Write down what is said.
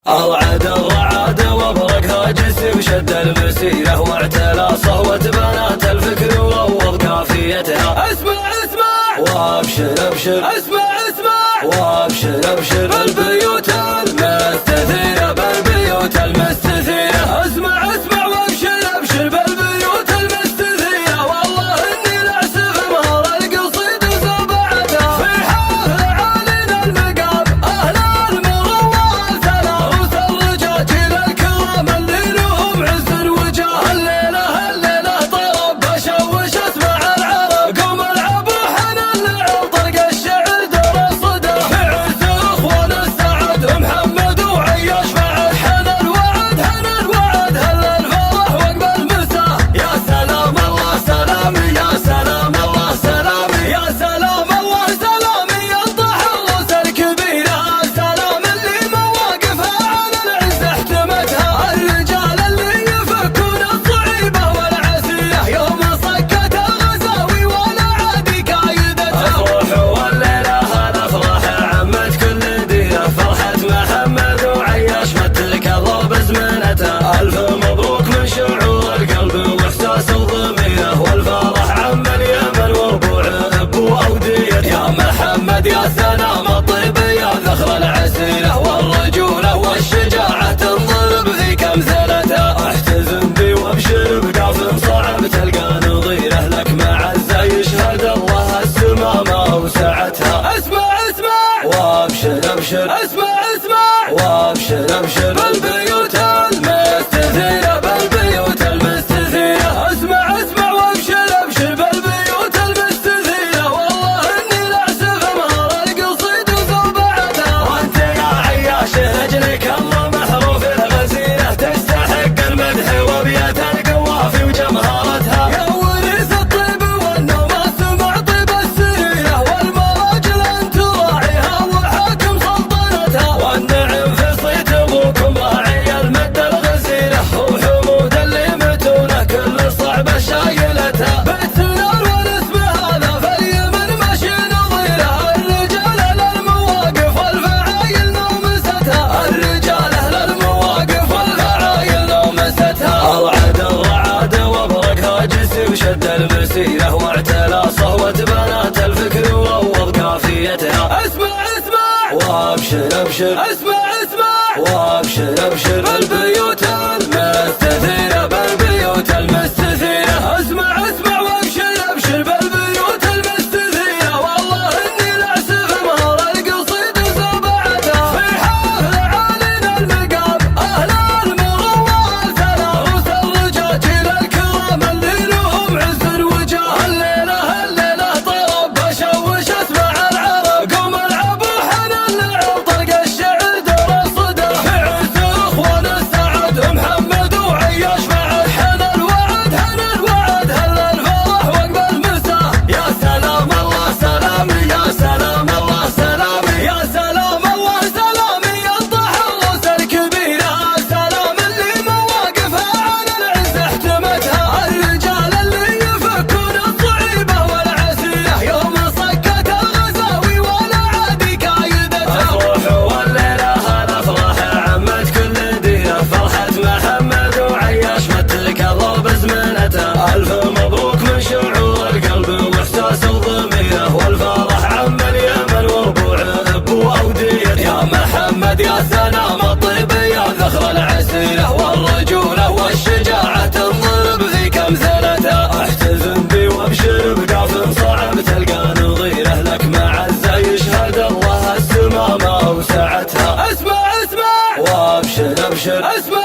أرعد الرعاد وابرق هاجس وشد المسيرة واعتلى صهوة بنات الفكر وروض كافيتها. اسمع اسمع وابشر ابشر، اسمع اسمع وابشر ابشر بالبيوت المستثيرة، بالبيوت المستثيرة. اسمع اسمع وابشر ابشر بالبيوت المستثيرة. والله اني لاسف مهر القصيد وزبعتها في حفل عالينا المقام اهل المروة ثلاث الرجال جيل الكرام اللي لهم عز وجاه. الليلة طرب بشوش اسمع العرب قوم العبوا حنا اللعب طرق الشعر دور الصدى في عز اخوان السعد محمد وعياش بعد. حنا الوعد هلا الفرح وقبل المساء. يا سلام الله سلامي، يا سلام الله سلامي، يا سلام الله سلامي ينطح الروس الكبيرة. سلام اللي مواقفها على العز احتمتها، الرجال اللي يفكون الصعيبة والعسيرة يوم صكت الغزاوي ولا عادي كايدتها. افرح والليلة هالافراح عمت كل ديرة، فرحة محمد وعياش مثلك الله بزمنته. الف مبروك من شعور القلب واحساس الضميره، والفرح عم اليمن وربوع ابو اوديته. يا محمد يا سلام الطيب يا ذخر العسيرة، والرجولة والشجاعة تنضرب ذيك امثلتها. احتزم بي وابشر بقاف صعب تلقى نظيره، لك معزه يشهد الله السمامه وسعتها. اسمع اسمع وابشر ابشر، اسمع اسمع وابشر ابشر بالبيوت المستثيرة، بالبيوت المستثيرة. اسمع اسمع وابشر ابشر بالبيوت المستثيرة. والله اني لاسف مهر القصيد وزبعتها. وانت يا عياش رجلك الله محروف الغزيره، تستحق المدح وبيت القوافي وجمهرتها. يا ورث الطيب والنوم اسمع طيب السريرة، والمراجل انت راعيها وحاكم سلطنتها. والنعم في صيت ابوكم راعي المد الغزيره، وحمود اللي متونه كل صعبه شايلتها. بيت نار والاسم هذا في اليمن ماشي نظيره، الرجال اهل المواقف والفعايل نومستها. الرجال اهل المواقف والفعايل نومستها. أرعد الرعاد وابرق هاجس وشد المسيره، واعتلى صهوة بنات الفكر وروض كافيتها. اسمع اسمع وابشر ابشر، اسمع اسمع وابشر ابشر بالبيوت المستثيرة، بالبيوت المستثيرة. اسمع اسمع وابشر ابشر بالبيوت المستثيرة. والله اني لاسف مهر القصيد وزبعتها في حفل عالينا المقام اهل المروة ثلاث الرجال جيل الكرام اللي لهم عز وجاه. الليلة طرب بشوش اسمع العرب قوم العبوا حنا اللعب طرق الشعر دور الصدى في عز اخوان السعد محمد وعياش بعد. حنا الوعد هلا الفرح وقبل المساء. يا سلام الله سلامي، يا سلام الله سلامي، يا سلام الله سلامي ينطح الروس الكبيرة. سلام اللي مواقفها على العز احتمتها، الرجال اللي يفكون الصعيبة والعسيرة يوم صكت الغزاوي ولا عادي كايدتها. افرح والليله هالافراح عمت كل ديره، فرحه محمد وعياش مثلك الله بزمنته. الف مبروك من شعور القلب واحساس الضميره، والفرح عم اليمن وربوع ابو اوديته. يا محمد يا سلام الطيب يا ذخر العسيرة، والرجولة والشجاعة تنضرب ذيك امثلتها. احتزم بي وابشر بقاف صعب تلقى نظيره، لك معزه يشهد الله السمامه وسعتها. اسمع اسمع وابشر ابشر، اسمع